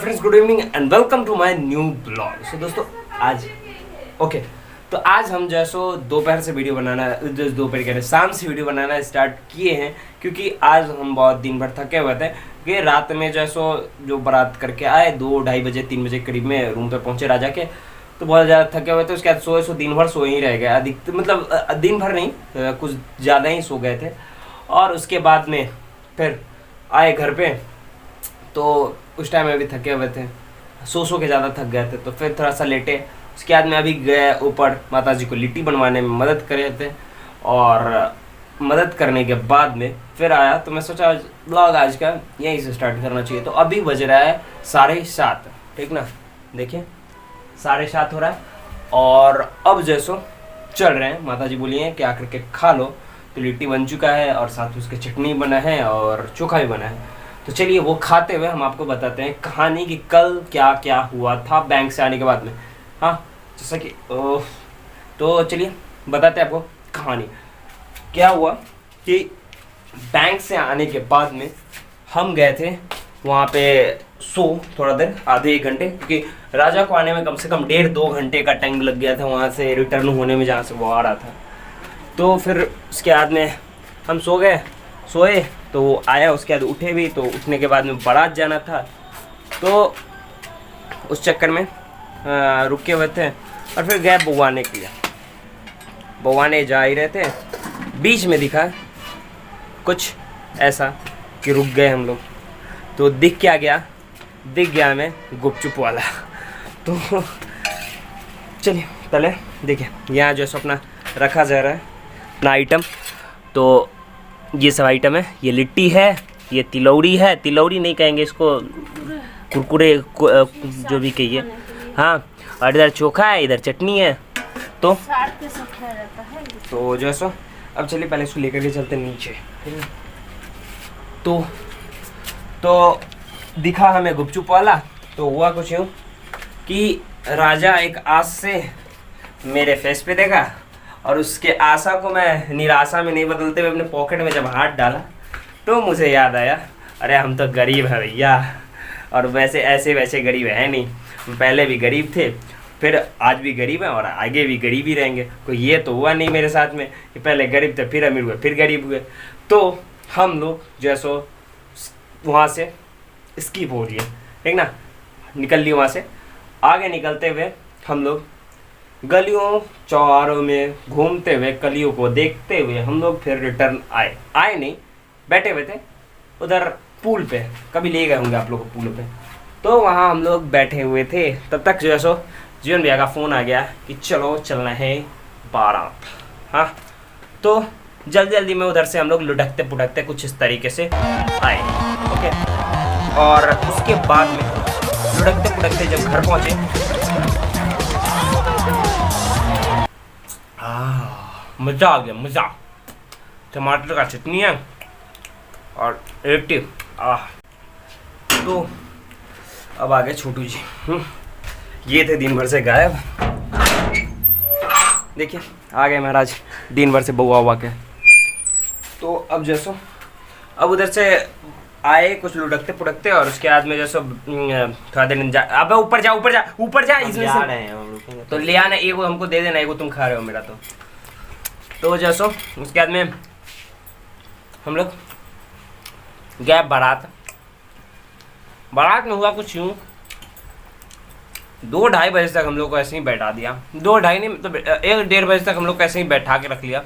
Friends, good evening and welcome to my new blog. So दोस्तों आज तो आज हम जैसो दोपहर से वीडियो बनाना, दोपहर कह रहे शाम से वीडियो बनाना स्टार्ट किए हैं, क्योंकि आज हम बहुत दिन भर थके हुए थे कि रात में जैसो जो बारात करके आए 2-2:30 बजे 3 बजे करीब में रूम पे पहुंचे राजा के, तो बहुत ज़्यादा थके हुए थे। उसके बाद सोए दिन भर सोए ही रह गए, अधिक मतलब दिन भर नहीं, कुछ ज़्यादा ही सो गए थे। और उसके बाद में फिर आए घर पे, तो उस टाइम में भी थके हुए थे, सो के ज़्यादा थक गए थे, तो फिर थोड़ा सा लेटे। उसके बाद में अभी गए ऊपर माता जी को लिट्टी बनवाने में मदद करे थे, और मदद करने के बाद में फिर आया, तो मैं सोचा ब्लॉग आज का यहीं से स्टार्ट करना चाहिए। तो अभी बज रहा है 7:30, ठीक ना, देखिए 7:30 हो रहा है। और अब जैसो चल रहे हैं, माता जी बोली हैं कि आकर के खा लो। तो लिट्टी बन चुका है और साथ में उसके चटनी बना है और चोखा भी बना है। तो चलिए वो खाते हुए हम आपको बताते हैं कहानी कि कल क्या क्या हुआ था बैंक से आने के बाद में। हाँ, जैसा कि तो चलिए बताते हैं आपको कहानी। क्या हुआ कि बैंक से आने के बाद में हम गए थे वहाँ पे थोड़ा देर, आधे 1 घंटे, क्योंकि राजा को आने में कम से कम 1.5-2 घंटे का टाइम लग गया था वहाँ से रिटर्न होने में, जहाँ से वो आ रहा था। तो फिर उसके बाद में हम सोए तो वो आया, उसके बाद उठे भी, तो उठने के बाद में बारात जाना था, तो उस चक्कर में रुके हुए थे। और फिर गए बउआने के लिए, बउआने जा ही रहे थे, बीच में दिखा कुछ ऐसा कि रुक गए हम लोग। तो दिख गया हमें गुपचुप वाला। तो चलिए पहले देखिए, यहाँ जो है अपना रखा जा रहा है अपना आइटम। तो ये सब आइटम है, ये लिट्टी है, ये तिलौड़ी है, तिलौड़ी नहीं कहेंगे इसको, कुरकुरे जो भी कहिए, हाँ। और इधर चोखा है, इधर चटनी है। तो जो है सो अब चलिए पहले इसको लेकर के चलते नीचे। तो दिखा हमें गुपचुप वाला। तो हुआ कुछ यूँ कि राजा एक आस से मेरे फेस पे देखा, और उसके आशा को मैं निराशा में नहीं बदलते हुए अपने पॉकेट में जब हाथ डाला, तो मुझे याद आया, अरे हम तो गरीब है भैया, और वैसे ऐसे वैसे गरीब है नहीं, पहले भी गरीब थे, फिर आज भी गरीब हैं और आगे भी गरीब ही रहेंगे। कोई ये तो हुआ नहीं मेरे साथ में कि पहले गरीब थे, फिर अमीर हुए, फिर गरीब हुए। तो हम लोग जैसो वहाँ से स्किप हो रही है, ठीक ना, निकल ली वहाँ से। आगे निकलते हुए हम लोग गलियों चौराहों में घूमते हुए, कलियों को देखते हुए हम लोग फिर रिटर्न आए नहीं, बैठे हुए थे उधर पूल पे। कभी ले गए होंगे आप लोग को पूल पे, तो वहाँ हम लोग बैठे हुए थे। तब तक जो है सो जीवन भैया का फ़ोन आ गया कि चलो चलना है बारात। हाँ, तो जल्दी में उधर से हम लोग लुढ़कते पुढ़कते कुछ इस तरीके से आए, ओके। और उसके बाद में लुढ़कते पुढ़कते जब घर पहुँचे, मज़ा आ गया, मज़ा। टमाटर का चटनी है और लिट्टी, तो अब आ गए छोटू जी। ये थे दिन भर से गायब, देखिए आ गए महाराज दिन भर से बउआ हुआ के। तो अब जैसो अब उधर से आए कुछ लुढ़कते पुढ़कते, और उसके बाद में जैसो थोड़ा देर अब ऊपर जा इसमें से तो ले आना, एगो हमको दे देना, एगो तुम खा रहे हो मेरा। तो जैसो उसके बाद में हम लोग गए बारात में। हुआ कुछ यूँ, 2-2:30 बजे तक हम लोग को ऐसे ही बैठा दिया, 2-2:30 नहीं मतलब 1-1:30 बजे तक हम लोग को ऐसे ही बैठा के रख लिया,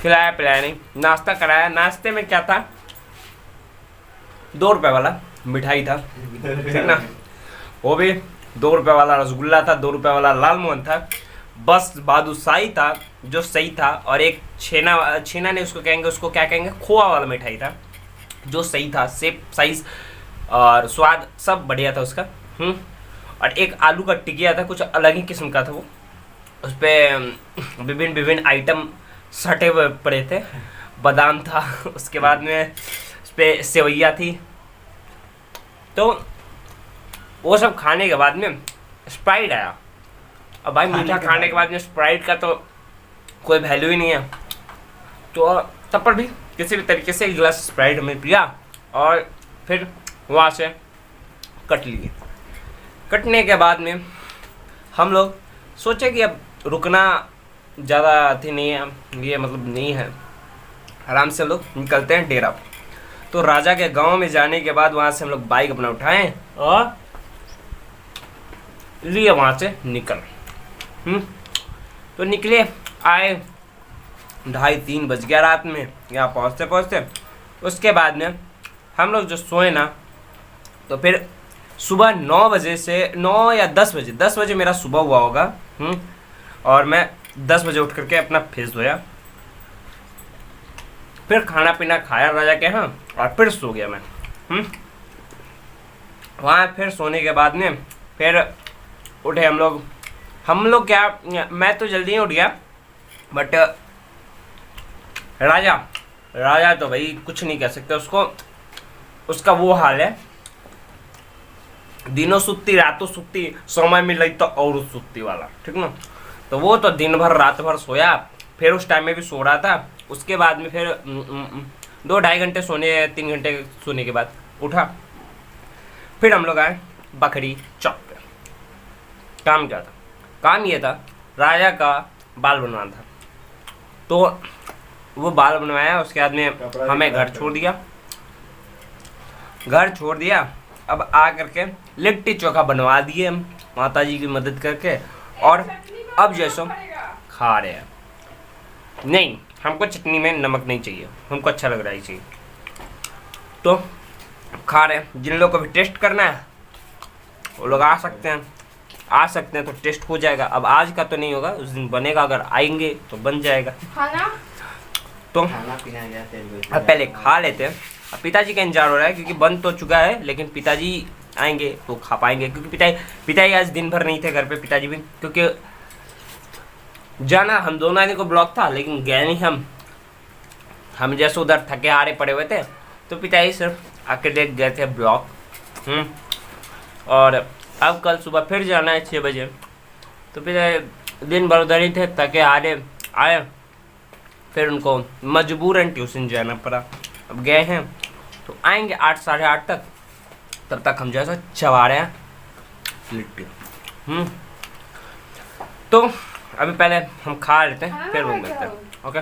खिलाया पिलाया नहीं, नाश्ता कराया। नाश्ते में क्या था, 2 रुपये वाला मिठाई था, ठीक ना, वो भी 2 रुपये वाला रसगुल्ला था, 2 रुपये वाला लाल मोहन था, बस बालूशाही था जो सही था, और एक छेना ने उसको कहेंगे, उसको क्या कहेंगे, खोआ वाला मिठाई था जो सही था, शेप साइज और स्वाद सब बढ़िया था उसका। और एक आलू का टिकिया था, कुछ अलग ही किस्म का था वो, उस पर विभिन्न आइटम सटे हुए पड़े थे, बादाम था, उसके बाद में उस पर सेवैया थी। तो वो सब खाने के बाद में स्प्राइट आया। अब भाई मीठा खाने के बाद में स्प्राइट का तो कोई वैल्यू ही नहीं है, तो तब पर भी किसी भी तरीके से एक गिलास स्प्राइट हमें पिया, और फिर वहाँ से कट लिए। कटने के बाद में हम लोग सोचे कि अब रुकना ज़्यादा अथी नहीं है, ये मतलब नहीं है, आराम से हम लोग निकलते हैं डेरा। तो राजा के गांव में जाने के बाद वहाँ से हम लोग बाइक अपना उठाएं और लिए वहाँ से निकल। तो निकले, आए 2:30-3 बज गया रात में यहाँ पहुँचते पहुँचते। उसके बाद में हम लोग जो सोए ना, तो फिर सुबह 9 बजे से 9 या 10 बजे 10 बजे मेरा सुबह हुआ होगा। और मैं 10 बजे उठ करके अपना फेस धोया, फिर खाना पीना खाया राजा के यहाँ और फिर सो गया मैं। वहाँ फिर सोने के बाद में फिर उठे हम लोग क्या, मैं तो जल्दी ही उठ गया, बट राजा तो भाई कुछ नहीं कह सकते उसको, उसका वो हाल है, दिनों सुत्ती रातों सुत्ती, समय मिल तो और सुत्ती वाला, ठीक ना। तो वो तो दिन भर रात भर सोया, फिर उस टाइम में भी सो रहा था। उसके बाद में फिर 2-2.5 घंटे सोने, 3 घंटे सोने के बाद उठा। फिर हम लोग आए बकरी चौक पे। काम क्या था? काम ये था, राजा का बाल बनवाना था। तो वो बाल बनवाया, उसके बाद में हमें घर छोड़ दिया। अब आ करके लिट्टी चोखा बनवा दिए हम माता जी की मदद करके, और अब जैसो खा रहे हैं। नहीं, हमको चटनी में नमक नहीं चाहिए, हमको अच्छा लग रहा है चाहिए, तो खा रहे हैं। जिन लोगों को भी टेस्ट करना है वो लोग आ सकते हैं तो टेस्ट हो जाएगा। अब आज का तो नहीं होगा, उस दिन बनेगा, अगर आएंगे तो बन जाएगा। तो अब पहले खा लेते हैं। अब पिताजी का इंतजार हो रहा है क्योंकि बन तो चुका है, लेकिन पिताजी आएंगे तो खा पाएंगे, क्योंकि पिताजी आज दिन भर नहीं थे घर पे। पिताजी भी क्योंकि जाना हम दोनों आने को ब्लॉक था, लेकिन गए नहीं हम जैसे उधर थके हारे पड़े हुए थे, तो पिताजी सिर्फ आके देख गए थे ब्लॉक। और अब कल सुबह फिर जाना है 6 बजे, तो पिताजी दिन भर उधर ही थे, थके हारे आए, फिर उनको मजबूरन ट्यूशन जाना पड़ा। अब गए हैं तो आएंगे 8 साढ़े 8 तक, तब तक हम जैसा चबा रहे हैं लिट्टी। तो अभी पहले हम खा लेते हैं, फिर वो मिलते हैं। ओके,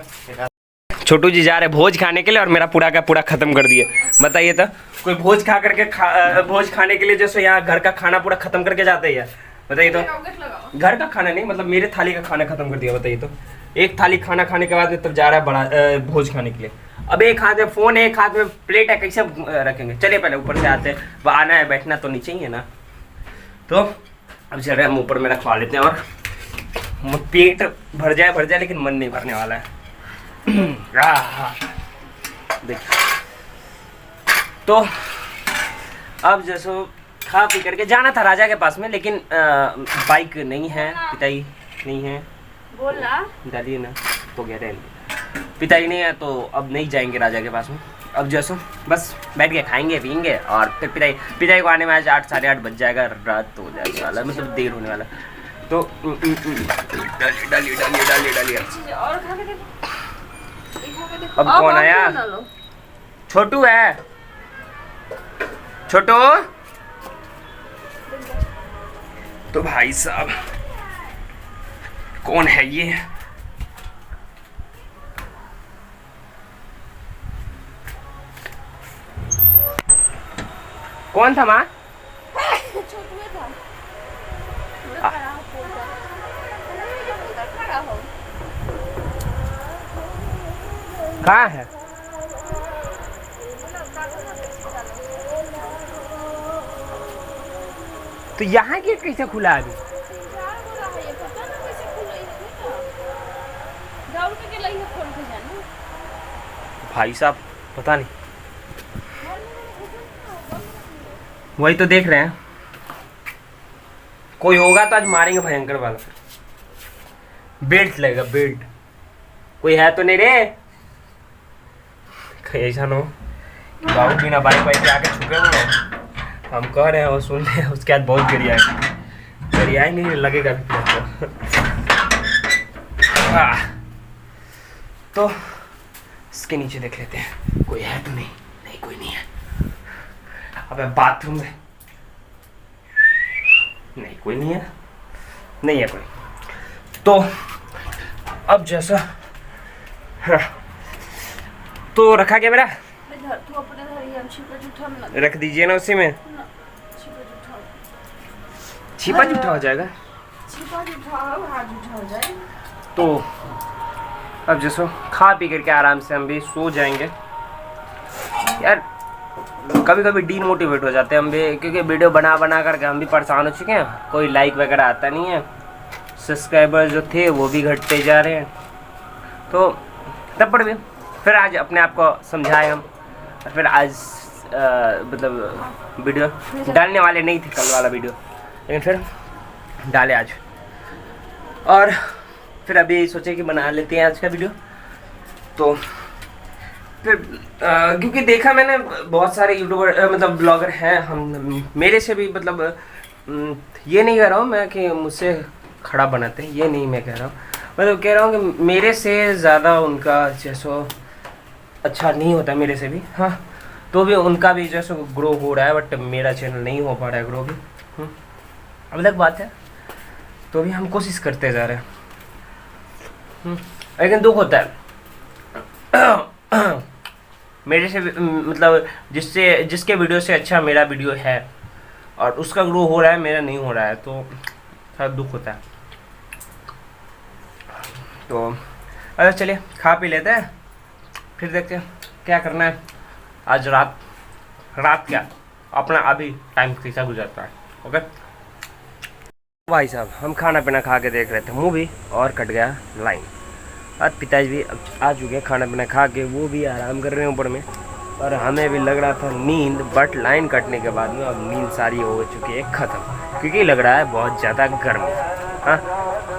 छोटू जी जा रहे भोज खाने के लिए और मेरा पूरा का पूरा खत्म कर दिए। बताइए तो, कोई भोज खा करके भोज खाने के लिए जैसे यहाँ घर का खाना पूरा खत्म करके जाते हैं? बताइए तो, घर का खाना नहीं, मतलब मेरे थाली का खाना खत्म कर दिया। बताइए तो, एक थाली खाना खाने के बाद में तब जा रहा है बड़ा भोज खाने के लिए। अब एक हाथ में फोन है, एक हाथ में प्लेट है, कैसे रखेंगे? चलिए पहले ऊपर से आते हैं, वो आना है, बैठना तो नीचे ही है ना। तो अब चल रहे हम ऊपर में रखवा लेते हैं, और पेट भर जाए लेकिन मन नहीं भरने वाला है। देखिए, तो अब जैसे खा पी करके जाना था राजा के पास में, लेकिन बाइक नहीं है, पिताजी नहीं है, बोला डालिए ना तो गया रह। पिताजी नहीं है तो अब नहीं जाएंगे राजा के पास में। अब जैसो बस बैठ के खाएंगे पियेंगे, और फिर पिताजी को आने में आज 8 साढ़े 8 बज जाएगा, रात तो हो जाने वाला, मतलब देर होने वाला। तो डालिए। अब कौन आया? छोटू है। छोटू तो भाई साहब कौन है ये? कौन था माँ? कहाँ है? तो यहाँ गेट कैसे खुला अभी? भाई साहब पता नहीं, वही तो देख रहे हैं, कोई होगा तो आज मारेंगे भयंकर वाला। बेल्ट लगेगा, बेल्ट। कोई है तो नहीं रे? ऐसा ना हो बाबू बिना बाइक वाइक आके छुपे हुए हैं, हम कह रहे हैं वो सुन रहे हैं, उसके बाद बहुत गरियाए नहीं लगेगा तो इसके नीचे देख लेते हैं कोई है तो नहीं। कोई नहीं है। अबे बाथरूम में नहीं कोई नहीं है, नहीं है कोई। तो अब जैसा हाँ, तो रखा क्या मेरा, रख दीजिए ना उसी में, छिपा जूठा हो जाएगा। तो अब जैसो खा पी करके आराम से हम भी सो जाएंगे। यार कभी कभी डीमोटिवेट हो जाते हैं हम भी, क्योंकि वीडियो बना बना करके हम भी परेशान हो चुके हैं, कोई लाइक वगैरह आता नहीं है, सब्सक्राइबर जो थे वो भी घटते जा रहे हैं। तो तब पर भी फिर आज अपने आप को समझाए हम, और फिर आज मतलब वीडियो डालने वाले नहीं थे कल वाला वीडियो, लेकिन फिर डाले आज। और फिर अभी सोचे कि बना लेते हैं आज का वीडियो। तो फिर क्योंकि देखा मैंने बहुत सारे यूट्यूबर मतलब ब्लॉगर हैं, हम मेरे से भी मतलब ये नहीं कह रहा हूँ मैं कि मुझसे खड़ा बनाते हैं, ये नहीं मैं कह रहा हूँ, मतलब कह रहा हूँ कि मेरे से ज़्यादा उनका जैसो अच्छा नहीं होता मेरे से भी, हाँ तो भी उनका भी जैसे ग्रो हो रहा है, बट मेरा चैनल नहीं हो पा रहा है ग्रो भी। अब अलग बात है, तो भी हम कोशिश करते जा रहे हैं। लेकिन दुख होता है मेरे से मतलब जिसके वीडियो से अच्छा मेरा वीडियो है और उसका ग्रो हो रहा है, मेरा नहीं हो रहा है, तो थोड़ा दुख होता है। तो अरे चलिए खा पी लेते हैं, फिर देखते हैं क्या करना है आज। रात क्या अपना अभी टाइम कैसा गुजरता है। ओके भाई साहब, हम खाना पीना खा के देख रहे थे मूवी और कट गया लाइन। और पिताजी भी अब आ चुके हैं खाना पीना खा के, वो भी आराम कर रहे हैं ऊपर में, और हमें भी लग रहा था नींद, बट लाइन कटने के बाद में अब नींद सारी हो चुकी है ख़त्म, क्योंकि लग रहा है बहुत ज़्यादा गर्मी। हाँ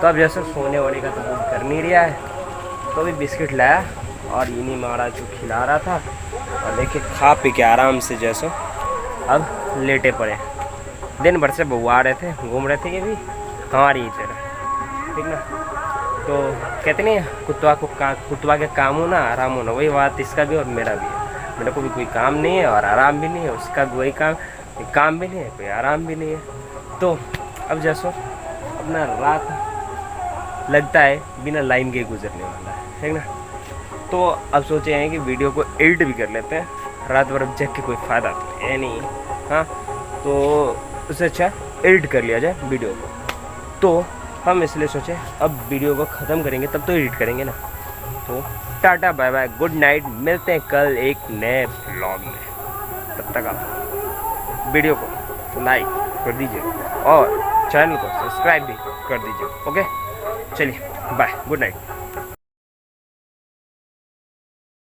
तो अब जैसे सोने वोने का तो मूड कर नहीं रहा है, तो अभी बिस्किट लाया और इन्हीं महाराज को खिला रहा था, और देखिए खा पी के आराम से जैसे अब लेटे पड़े। दिन भर से बउआ रहे थे, घूम रहे थे, ये भी हमारी ही तरह, ठीक ना। तो कहते नहीं कुत्वा के काम हो ना आराम होना, वही बात इसका भी और मेरा भी है। मेरे को भी कोई काम नहीं है और आराम भी नहीं है, उसका भी वही काम भी नहीं है, कोई आराम भी नहीं है। तो अब जैसो अपना रात लगता है बिना लाइन के गुजरने वाला है, ठीक ना। तो अब सोचे हैं कि वीडियो को एडिट भी कर लेते हैं, रात भर जग के कोई फ़ायदा तो है नहीं। हाँ तो उससे अच्छा एडिट कर लिया जाए वीडियो को। तो हम इसलिए सोचे अब वीडियो को ख़त्म करेंगे तब तो एडिट करेंगे ना। तो tata bye bye, good night, मिलते हैं कल एक नए ब्लॉग में। तब तक आप वीडियो को लाइक कर दीजिए और चैनल को सब्सक्राइब भी कर दीजिए। ओके चलिए बाय, गुड नाइट।